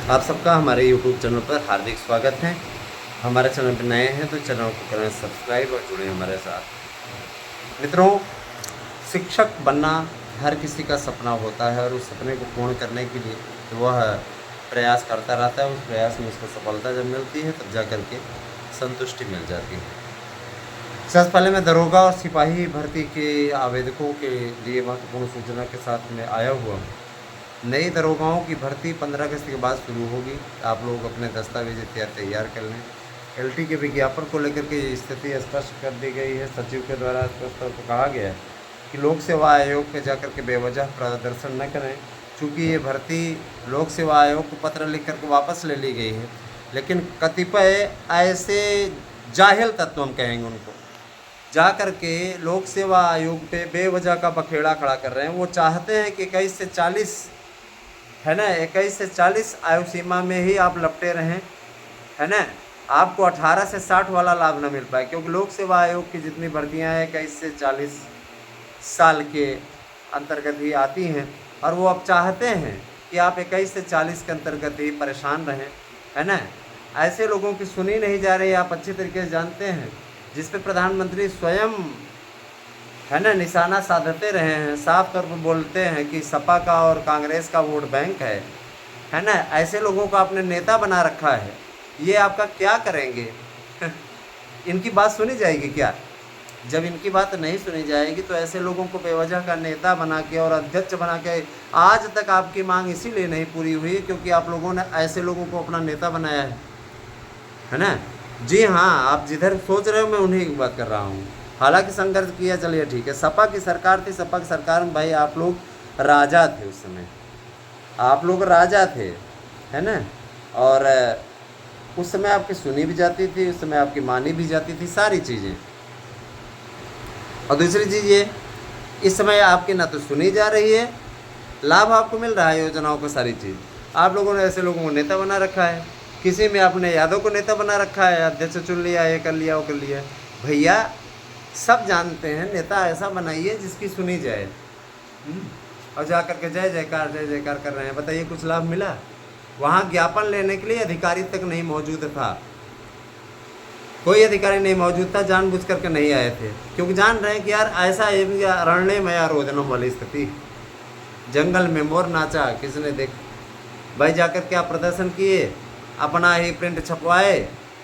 आप सबका हमारे YouTube चैनल पर हार्दिक स्वागत है। हमारे चैनल पर नए हैं तो चैनल को करें सब्सक्राइब और जुड़े हमारे साथ। मित्रों, शिक्षक बनना हर किसी का सपना होता है और उस सपने को पूर्ण करने के लिए तो वह प्रयास करता रहता है। उस प्रयास में उसको सफलता जब मिलती है तब जा कर के संतुष्टि मिल जाती है। सबसे पहले मैं दरोगा और सिपाही भर्ती के आवेदकों के लिए महत्वपूर्ण सूचना के साथ में आया हुआ हूँ। नई दरोगाओं की भर्ती 15 अगस्त के बाद शुरू होगी। आप लोग अपने दस्तावेज तैयार कर लें। एलटी के विज्ञापन को लेकर के स्थिति स्पष्ट कर दी गई है। सचिव के द्वारा स्पष्ट तौर पर कहा गया है कि लोक सेवा आयोग पे जाकर के बेवजह प्रदर्शन न करें। चूँकि ये भर्ती लोक सेवा आयोग को पत्र लिख करके वापस ले ली गई है, लेकिन कतिपय ऐसे जाहिल तत्व, हम कहेंगे उनको, जा कर के लोक सेवा आयोग पे बेवजह का बखेड़ा खड़ा कर रहे हैं। वो चाहते हैं कि 21 से 40 है ना, 21 से 40 आयु सीमा में ही आप लपटे रहें, है ना। आपको 18 से 60 वाला लाभ न मिल पाए, क्योंकि लोक सेवा आयोग की जितनी भर्तियां हैं 21 से 40 साल के अंतर्गत ही आती हैं। और वो अब चाहते हैं कि आप 21 से 40 के अंतर्गत ही परेशान रहें, है ना। ऐसे लोगों की सुनी नहीं जा रही, आप अच्छी तरीके से जानते हैं, जिस पे प्रधानमंत्री स्वयं, है ना, निशाना साधते रहे हैं। साफ तौर पर बोलते हैं कि सपा का और कांग्रेस का वोट बैंक है ना। ऐसे लोगों को आपने नेता बना रखा है, ये आपका क्या करेंगे? इनकी बात सुनी जाएगी क्या? जब इनकी बात नहीं सुनी जाएगी तो ऐसे लोगों को बेवजह का नेता बना के और अध्यक्ष बना के, आज तक आपकी मांग इसीलिए नहीं पूरी हुई क्योंकि आप लोगों ने ऐसे लोगों को अपना नेता बनाया है ना। जी हाँ, आप जिधर सोच रहे हो मैं उन्हीं की बात कर रहा हूँ। हालांकि संघर्ष किया, चलिए ठीक है। सपा की सरकार थी, सपा की सरकार में भाई आप लोग राजा थे, उस समय आप लोग राजा थे, है ना। और उस समय आपकी सुनी भी जाती थी, उस समय आपकी मानी भी जाती थी, सारी चीज़ें। और दूसरी चीज़ ये, इस समय आपकी ना तो सुनी जा रही है, लाभ आपको मिल रहा है योजनाओं को, सारी चीज़। आप लोगों ने ऐसे लोगों को नेता बना रखा है। किसी में आपने यादव को नेता बना रखा है, अध्यक्ष चुन लिया, ये कर लिया, वो कर लिया। भैया सब जानते हैं, नेता ऐसा बनाइए जिसकी सुनी जाए। और जा कर के जय जयकार कर रहे हैं। बताइए कुछ लाभ मिला? वहाँ ज्ञापन लेने के लिए अधिकारी तक नहीं मौजूद था, कोई अधिकारी नहीं मौजूद था, जानबूझ करके नहीं आए थे, क्योंकि जान रहे हैं कि यार ऐसा अरण्य में यार रोजनम वाली स्थिति, जंगल में मोर नाचा, किसने देख। भाई जाकर के आप प्रदर्शन किए, अपना ही प्रिंट छपवाए,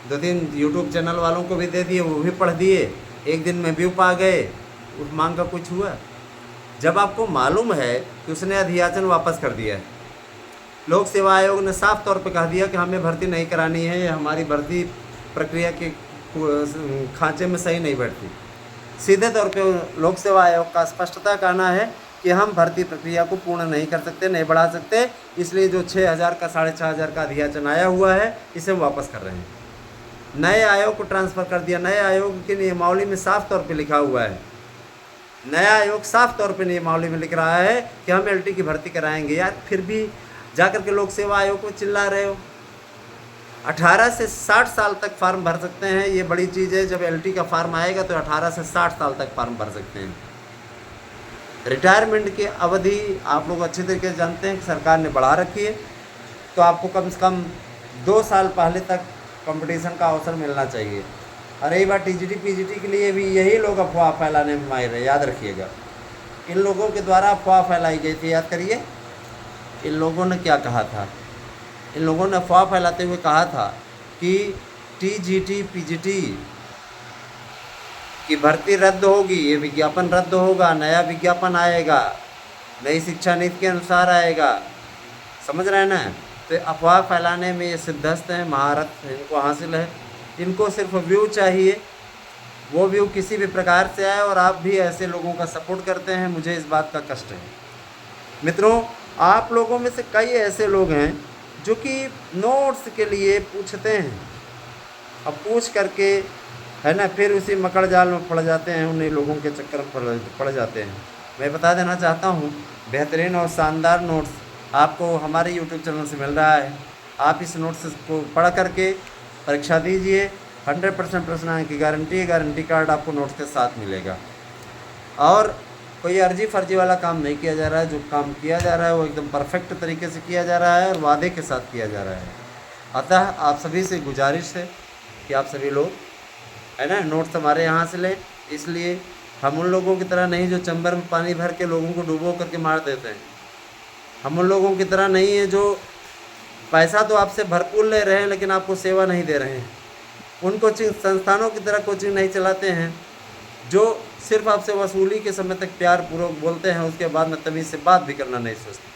2-3 यूट्यूब चैनल वालों को भी दे दिए, वो भी पढ़ दिए, एक दिन में व्यू पा गए, उस मांग का कुछ हुआ? जब आपको मालूम है कि उसने अधियाचन वापस कर दिया है, लोक सेवा आयोग ने साफ तौर पर कह दिया कि हमें भर्ती नहीं करानी है, हमारी भर्ती प्रक्रिया के खांचे में सही नहीं बैठती। सीधे तौर पे लोक सेवा आयोग का स्पष्टता कहना है कि हम भर्ती प्रक्रिया को पूर्ण नहीं कर सकते, नहीं बढ़ा सकते, इसलिए जो 6,000 का 6,500 का अधियाचन आया हुआ है इसे हम वापस कर रहे हैं। नए आयोग को ट्रांसफ़र कर दिया। नए आयोग की नियमावली में साफ तौर पे लिखा हुआ है, नया आयोग साफ तौर पे नियमावली में लिख रहा है कि हम एलटी की भर्ती कराएंगे। यार फिर भी जाकर के लोक सेवा आयोग को चिल्ला रहे हो। 18 से 60 साल तक फार्म भर सकते हैं, ये बड़ी चीज़ है। जब एलटी का फार्म आएगा तो 18 से 60 साल तक फार्म भर सकते हैं। रिटायरमेंट की अवधि आप लोग अच्छे तरीके से जानते हैं कि सरकार ने बढ़ा रखी है, तो आपको कम से कम 2 साल पहले तक कंपटीशन का अवसर मिलना चाहिए। और यही बात टीजीटी पीजीटी के लिए भी यही लोग अफवाह फैलाने में माहिर है, याद रखिएगा। इन लोगों के द्वारा अफवाह फैलाई गई थी, याद करिए। इन लोगों ने क्या कहा था? इन लोगों ने अफवाह फैलाते हुए कहा था कि टीजीटी पीजीटी की भर्ती रद्द होगी, ये विज्ञापन रद्द होगा, नया विज्ञापन आएगा, नई शिक्षा नीति के अनुसार आएगा। समझ रहे हैं ना? तो अफवाह फैलाने में ये सिद्धस्त हैं, महारत इनको हासिल है। इनको सिर्फ व्यू चाहिए, वो व्यू किसी भी प्रकार से आए, और आप भी ऐसे लोगों का सपोर्ट करते हैं, मुझे इस बात का कष्ट है। मित्रों, आप लोगों में से कई ऐसे लोग हैं जो कि नोट्स के लिए पूछते हैं, अब पूछ करके, है ना, फिर उसी मकड़ जाल में पड़ जाते हैं, उन्हीं लोगों के चक्कर में पड़ जाते हैं। मैं बता देना चाहता हूँ, बेहतरीन और शानदार नोट्स आपको हमारे यूट्यूब चैनल से मिल रहा है। आप इस नोट्स को पढ़ करके परीक्षा दीजिए, 100% प्रश्न आने की गारंटी है। गारंटी कार्ड आपको नोट्स के साथ मिलेगा। और कोई अर्जी फर्जी वाला काम नहीं किया जा रहा है। जो काम किया जा रहा है वो एकदम परफेक्ट तरीके से किया जा रहा है और वादे के साथ किया जा रहा है। अतः आप सभी से गुजारिश है कि आप सभी लोग है ना नोट्स हमारे यहाँ से लें। इसलिए हम उन लोगों की तरह नहीं जो चंबर में पानी भर के लोगों को डुबो करके मार देते हैं। हम उन लोगों की तरह नहीं है जो पैसा तो आपसे भरपूर ले रहे हैं लेकिन आपको सेवा नहीं दे रहे हैं। उन कोचिंग संस्थानों की तरह कोचिंग नहीं चलाते हैं जो सिर्फ आपसे वसूली के समय तक प्यार पूर्वक बोलते हैं, उसके बाद में तमीज़ से बात भी करना नहीं सोचते।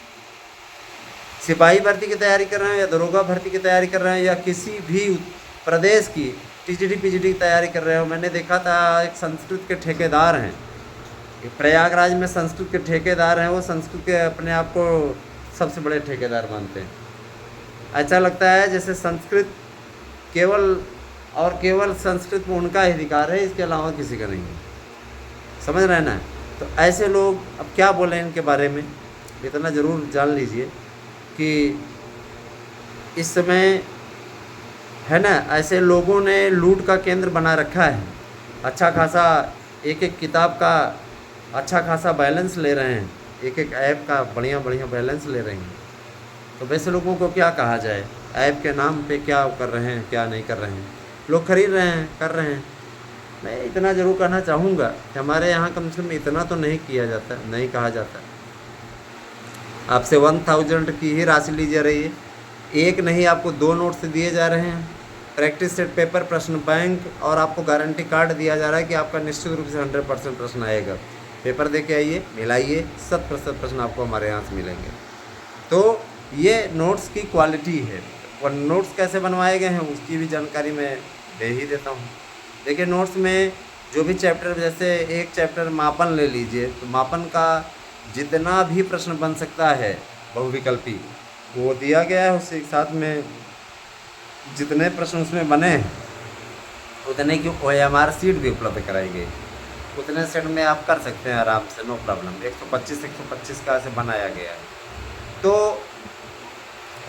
सिपाही भर्ती की तैयारी कर रहे हैं या दरोगा भर्ती की तैयारी कर रहे हैं या किसी भी प्रदेश की टीजीटी पीजीटी की तैयारी कर रहे हो। मैंने देखा था एक संस्कृत के ठेकेदार हैं, प्रयागराज में संस्कृत के ठेकेदार हैं। वो संस्कृत के अपने आप को सबसे बड़े ठेकेदार मानते हैं। ऐसा लगता है जैसे संस्कृत केवल और केवल संस्कृत में उनका अधिकार है, इसके अलावा किसी का नहीं है। समझ रहे हैं ना। तो ऐसे लोग अब क्या बोलें इनके बारे में, इतना ज़रूर जान लीजिए कि इस समय है ना ऐसे लोगों ने लूट का केंद्र बना रखा है। अच्छा खासा एक एक किताब का अच्छा खासा बैलेंस ले रहे हैं, एक एक ऐप का बढ़िया बढ़िया बैलेंस ले रहे हैं। तो वैसे लोगों को क्या कहा जाए, ऐप के नाम पे क्या कर रहे हैं क्या नहीं कर रहे हैं। लोग खरीद रहे हैं, कर रहे हैं। मैं इतना ज़रूर कहना चाहूँगा कि हमारे यहाँ कम से कम इतना तो नहीं किया जाता, नहीं कहा जाता। आपसे 1000 की ही राशि ली जा रही है। एक नहीं आपको 2 नोट्स दिए जा रहे हैं, प्रैक्टिस सेट पेपर, प्रश्न बैंक, और आपको गारंटी कार्ड दिया जा रहा है कि आपका निश्चित रूप से 100% प्रश्न आएगा। पेपर दे के आइए, मिलाइए, 100% प्रश्न आपको हमारे यहाँ से मिलेंगे। तो ये नोट्स की क्वालिटी है। और नोट्स कैसे बनवाए गए हैं उसकी भी जानकारी मैं दे ही देता हूँ। देखिए नोट्स में जो भी चैप्टर, जैसे एक चैप्टर मापन ले लीजिए, तो मापन का जितना भी प्रश्न बन सकता है बहुविकल्पी वो दिया गया है। उसके साथ में जितने प्रश्न उसमें बने हैं उतने की OMR सीट भी उपलब्ध कराई गई। उतने सेट में आप कर सकते हैं आराम से, नो प्रॉब्लम। 125 का ऐसे बनाया गया है। तो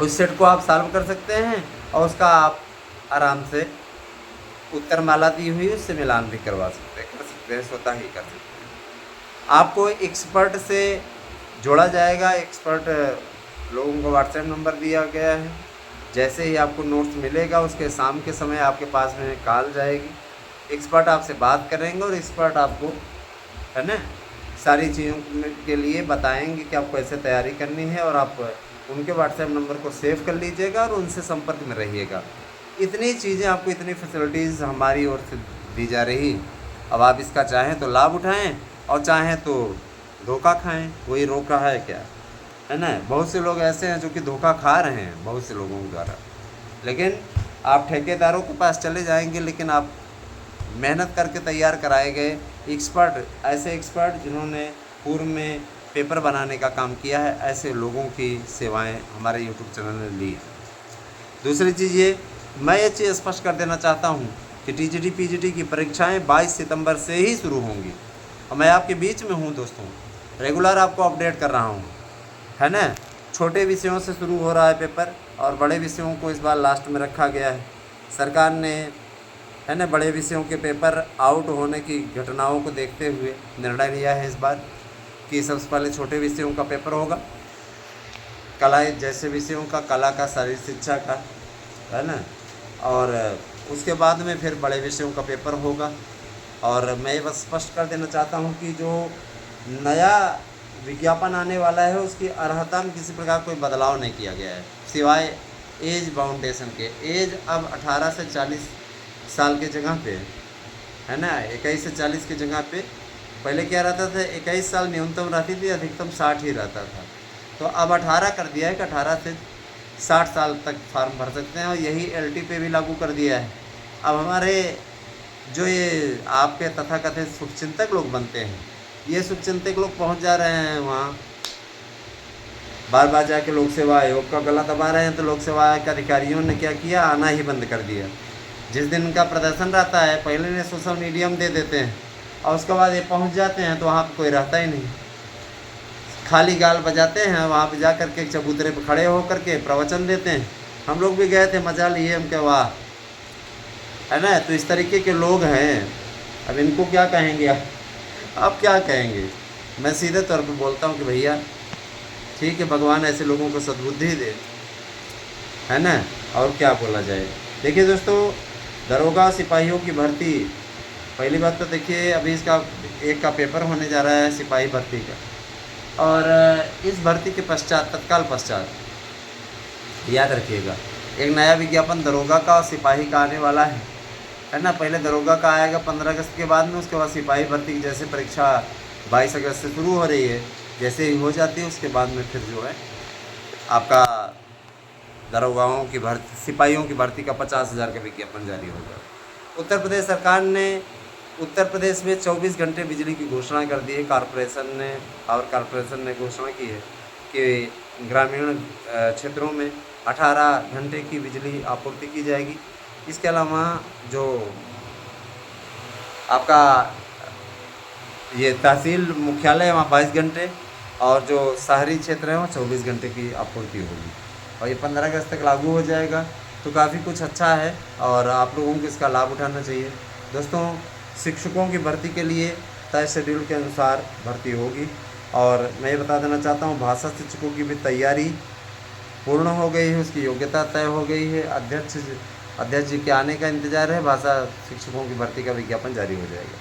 उस सेट को आप सॉल्व कर सकते हैं और उसका आप आराम से उत्तर माला दी हुई उससे मिलान भी करवा सकते हैं, कर सकते हैं, स्वतः ही कर सकते हैं। आपको एक्सपर्ट से जोड़ा जाएगा। एक्सपर्ट लोगों को व्हाट्सएप नंबर दिया गया है। जैसे ही आपको नोट्स मिलेगा उसके शाम के समय आपके पास में कॉल जाएगी, एक्सपर्ट आपसे बात करेंगे और एक्सपर्ट आपको है ना सारी चीज़ों के लिए बताएंगे कि आपको ऐसे तैयारी करनी है। और आप उनके व्हाट्सएप नंबर को सेव कर लीजिएगा और उनसे संपर्क में रहिएगा। इतनी चीज़ें आपको, इतनी फैसिलिटीज़ हमारी ओर से दी जा रही। अब आप इसका चाहें तो लाभ उठाएं और चाहें तो धोखा खाएं। वही रोक रहा है क्या, है ना। बहुत से लोग ऐसे हैं जो कि धोखा खा रहे हैं बहुत से लोगों द्वारा। लेकिन आप ठेकेदारों के पास चले जाएंगे, लेकिन आप मेहनत करके तैयार कराए गए एक्सपर्ट, ऐसे एक्सपर्ट जिन्होंने पूर्व में पेपर बनाने का काम किया है, ऐसे लोगों की सेवाएं हमारे यूट्यूब चैनल ने ली। दूसरी चीज़ ये, मैं ये चीज़ स्पष्ट कर देना चाहता हूँ कि टीजीटी पीजीटी की परीक्षाएं 22 सितंबर से ही शुरू होंगी और मैं आपके बीच में हूँ दोस्तों, रेगुलर आपको अपडेट कर रहा हूँ, है ना। छोटे विषयों से शुरू हो रहा है पेपर और बड़े विषयों को इस बार लास्ट में रखा गया है। सरकार ने है ना बड़े विषयों के पेपर आउट होने की घटनाओं को देखते हुए निर्णय लिया है इस बार कि सबसे पहले छोटे विषयों का पेपर होगा, कला जैसे विषयों का, कला का, शारीरिक शिक्षा का, है ना, और उसके बाद में फिर बड़े विषयों का पेपर होगा। और मैं बस स्पष्ट कर देना चाहता हूँ कि जो नया विज्ञापन आने वाला है उसकी अर्हता में किसी प्रकार कोई बदलाव नहीं किया गया है, सिवाय एज बाउंडेशन के। एज अब 18 से 40 साल की जगह पे है ना, 21 से 40 की जगह पे पहले क्या रहता था, 21 साल न्यूनतम रहती थी, अधिकतम 60 ही रहता था। तो अब 18 कर दिया है कि 18 से 60 साल तक फार्म भर सकते हैं और यही LT पे भी लागू कर दिया है। अब हमारे जो ये आपके तथाकथित शुभचिंतक लोग बनते हैं, ये शुभचिंतक लोग पहुंच जा रहे हैं वहाँ, बार बार जाके लोक सेवा आयोग का गला दबा रहे हैं। तो लोक सेवा आयोग के अधिकारियों ने क्या किया, आना ही बंद कर दिया। जिस दिन उनका प्रदर्शन रहता है पहले ने सोशल मीडिया में दे देते हैं और उसके बाद ये पहुंच जाते हैं तो वहाँ पर कोई रहता ही नहीं, खाली गाल बजाते हैं। वहाँ पे जा कर के चबूतरे पे खड़े होकर के प्रवचन देते हैं। हम लोग भी गए थे, मजा लिए, हम क्या वाह, है ना। तो इस तरीके के लोग हैं। अब इनको क्या कहेंगे, आप क्या कहेंगे, मैं सीधे तौर पे बोलता हूँ कि भैया ठीक है, भगवान ऐसे लोगों को सद्बुद्धि दे, है ना। और क्या बोला जाए। देखिए दोस्तों, दरोगा सिपाहियों की भर्ती, पहली बात तो देखिए अभी इसका एक का पेपर होने जा रहा है सिपाही भर्ती का, और इस भर्ती के पश्चात, तत्काल पश्चात, याद रखिएगा, एक नया विज्ञापन दरोगा का और सिपाही का आने वाला है ना। पहले दरोगा का आएगा 15 अगस्त के बाद में, उसके बाद सिपाही भर्ती की जैसे परीक्षा 22 अगस्त से शुरू हो रही है, जैसे ही हो जाती है उसके बाद में फिर जो है आपका दरोगाओं की भर्ती, सिपाहियों की भर्ती का 50,000 का विज्ञापन जारी होगा। उत्तर प्रदेश सरकार ने उत्तर प्रदेश में 24 घंटे बिजली की घोषणा कर दी है। पावर कॉरपोरेशन ने घोषणा की है कि ग्रामीण क्षेत्रों में 18 घंटे की बिजली आपूर्ति की जाएगी। इसके अलावा जो आपका ये तहसील मुख्यालय है वहाँ 22 घंटे, और जो शहरी क्षेत्र है वहाँ 24 घंटे की आपूर्ति होगी, और ये 15 अगस्त तक लागू हो जाएगा। तो काफ़ी कुछ अच्छा है और आप लोगों को इसका लाभ उठाना चाहिए। दोस्तों, शिक्षकों की भर्ती के लिए तय शेड्यूल के अनुसार भर्ती होगी, और मैं ये बता देना चाहता हूँ भाषा शिक्षकों की भी तैयारी पूर्ण हो गई है, उसकी योग्यता तय हो गई है। अध्यक्ष जी के आने का इंतज़ार है। भाषा शिक्षकों की भर्ती का विज्ञापन जारी हो जाएगा।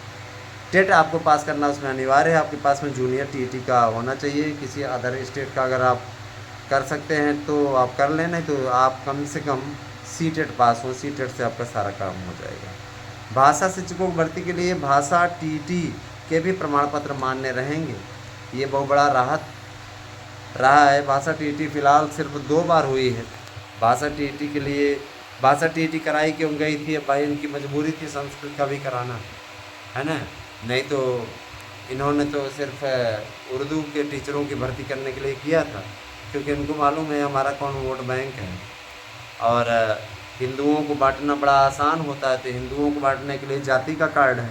टेट आपको पास करना उसमें अनिवार्य है। आपके पास में जूनियर टीईटी का होना चाहिए। किसी अदर स्टेट का अगर आप कर सकते हैं तो आप कर लें, नहीं तो आप कम से कम सीटेट पास हो। सीटेट से आपका सारा काम हो जाएगा। भाषा शिक्षकों की भर्ती के लिए भाषा टीईटी के भी प्रमाण पत्र मान्य रहेंगे। ये बहुत बड़ा राहत रहा है। भाषा टीईटी फ़िलहाल सिर्फ 2 बार हुई है। भाषा टीईटी के लिए भाषा टीईटी कराई क्यों गई थी? भाई इनकी मजबूरी थी संस्कृत का भी कराना, है ना। नहीं तो इन्होंने तो सिर्फ उर्दू के टीचरों की भर्ती करने के लिए किया था, क्योंकि उनको मालूम है हमारा कौन वोट बैंक है, और हिंदुओं को बांटना बड़ा आसान होता है। तो हिंदुओं को बांटने के लिए जाति का कार्ड है,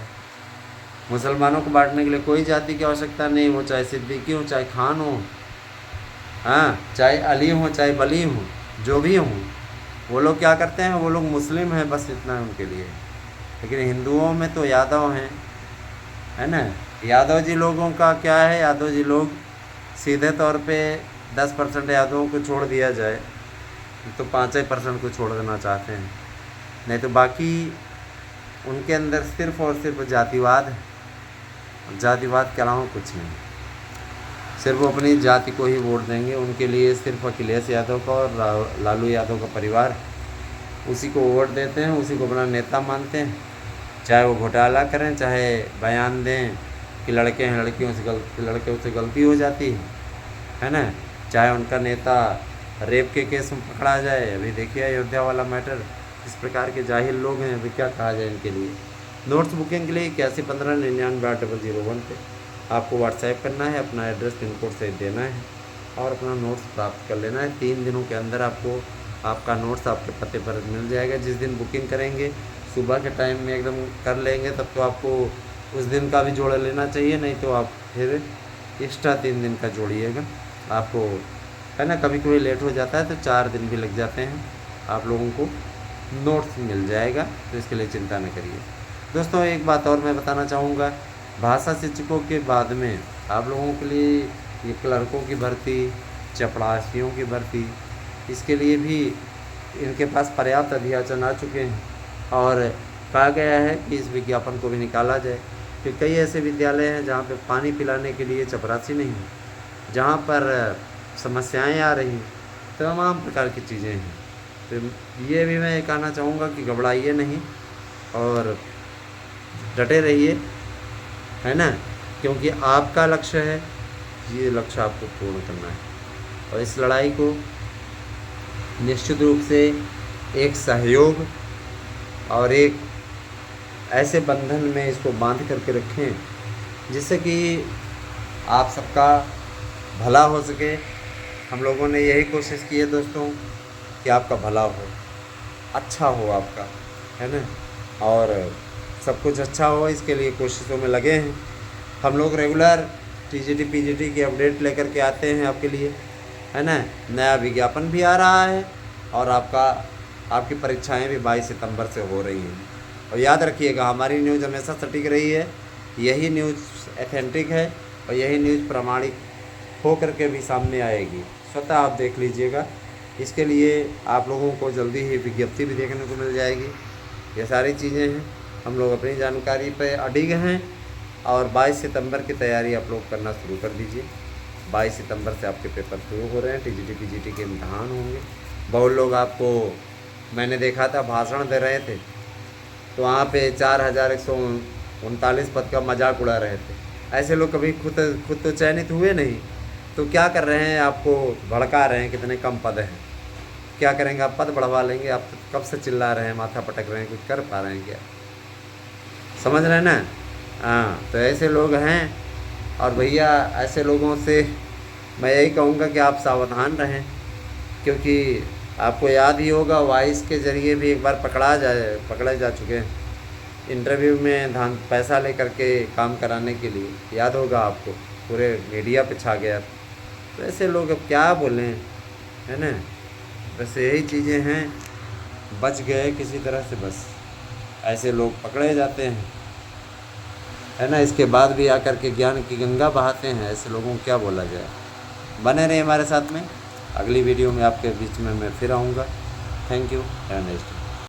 मुसलमानों को बांटने के लिए कोई जाति की आवश्यकता नहीं हो, चाहे सिद्दीकी हो, चाहे खान हो, हाँ, चाहे अली हो, चाहे बली हो, जो भी हो। वो लोग क्या करते हैं, वो लोग मुस्लिम हैं, बस इतना है उनके लिए। लेकिन हिंदुओं में तो यादव हैं, है ना। यादव जी लोगों का क्या है, यादव जी लोग सीधे तौर पे 10% यादवों को छोड़ दिया जाए तो 5% को छोड़ देना चाहते हैं, नहीं तो बाकी उनके अंदर सिर्फ और सिर्फ जातिवाद है। जातिवाद के अलावा कुछ नहीं, सिर्फ वो अपनी जाति को ही वोट देंगे। उनके लिए सिर्फ अखिलेश यादव का और लालू यादव का परिवार, उसी को वोट देते हैं, उसी को अपना नेता मानते हैं। चाहे वो घोटाला करें, चाहे बयान दें कि लड़के हैं, लड़कियों से गलती हो जाती है ना। चाहे उनका नेता रेप के केस में पकड़ा जाए। अभी देखिए अयोध्या वाला मैटर, इस प्रकार के जाहिल लोग हैं, अभी क्या कहा जाए इनके लिए। नोट्स बुकिंग के लिए 8115998001 पे आपको व्हाट्सएप करना है, अपना एड्रेस पिन कोड सहित देना है और अपना नोट्स प्राप्त कर लेना है। 3 दिनों के अंदर आपको आपका नोट्स आपके पते पर मिल जाएगा। जिस दिन बुकिंग करेंगे सुबह के टाइम में एकदम कर लेंगे, तब तो आपको उस दिन का भी जोड़ लेना चाहिए, नहीं तो आप फिर एक्स्ट्रा 3 दिन का जोड़िएगा आपको, है ना। कभी कभी लेट हो जाता है तो 4 दिन भी लग जाते हैं, आप लोगों को नोट्स मिल जाएगा, तो इसके लिए चिंता न करिए। दोस्तों, एक बात और मैं बताना चाहूँगा, भाषा शिक्षकों के बाद में आप लोगों के लिए ये क्लर्कों की भर्ती, चपरासियों की भर्ती, इसके लिए भी इनके पास पर्याप्त अध्याचन आ चुके हैं, और कहा गया है कि इस विज्ञापन को भी निकाला जाए। कि कई ऐसे विद्यालय हैं जहाँ पे पानी पिलाने के लिए चपरासी नहीं है, जहाँ पर समस्याएं आ रही हैं, तमाम प्रकार की चीज़ें हैं। तो ये भी मैं कहना चाहूँगा कि घबराइए नहीं और डटे रहिए, है ना, क्योंकि आपका लक्ष्य है, ये लक्ष्य आपको पूर्ण करना है। और इस लड़ाई को निश्चित रूप से एक सहयोग और एक ऐसे बंधन में इसको बांध करके रखें जिससे कि आप सबका भला हो सके। हम लोगों ने यही कोशिश की है दोस्तों कि आपका भला हो, अच्छा हो आपका, है ना, और सब कुछ अच्छा हो, इसके लिए कोशिशों में लगे हैं। हम लोग रेगुलर टीजीटी पीजीटी की अपडेट लेकर के आते हैं आपके लिए, है ना। नया विज्ञापन भी आ रहा है और आपकी परीक्षाएं भी 22 सितंबर से हो रही हैं। और याद रखिएगा, हमारी न्यूज़ हमेशा सटीक रही है, यही न्यूज़ ऑथेंटिक है, और यही न्यूज़ प्रामाणिक हो करके भी सामने आएगी। स्वतः आप देख लीजिएगा। इसके लिए आप लोगों को जल्दी ही विज्ञप्ति भी देखने को मिल जाएगी। ये सारी चीज़ें हैं, हम लोग अपनी जानकारी पे अडिग हैं। और 22 सितंबर की तैयारी आप लोग करना शुरू कर दीजिए। 22 सितंबर से आपके पेपर शुरू हो रहे हैं, टीजीटी पीजीटी के इम्तहान होंगे। बहुत लोग आपको मैंने देखा था भाषण दे रहे थे, तो वहाँ पे 4139 पद का मजाक उड़ा रहे थे। ऐसे लोग कभी खुद तो चयनित हुए नहीं, तो क्या कर रहे हैं, आपको भड़का रहे हैं कितने कम पद हैं। क्या करेंगे आप, पद बढ़वा लेंगे। आप तो कब से चिल्ला रहे हैं, माथा पटक रहे हैं, कुछ कर पा रहे हैं क्या? समझ रहे हैं ना? हाँ, तो ऐसे लोग हैं। और भैया ऐसे लोगों से मैं यही कहूँगा कि आप सावधान रहें, क्योंकि आपको याद ही होगा वाइस के ज़रिए भी एक बार पकड़े जा चुके हैं इंटरव्यू में पैसा ले करके काम कराने के लिए। याद होगा आपको, पूरे मीडिया पे छा गया। तो ऐसे लोग अब क्या बोलें, है ना? बस यही चीज़ें हैं, बच गए किसी तरह से। बस ऐसे लोग पकड़े जाते हैं, है ना? इसके बाद भी आकर के ज्ञान की गंगा बहाते हैं। ऐसे लोगों को क्या बोला जाए। बने रहे हमारे साथ में। अगली वीडियो में आपके बीच में मैं फिर आऊँगा। Thank you, have a nice day.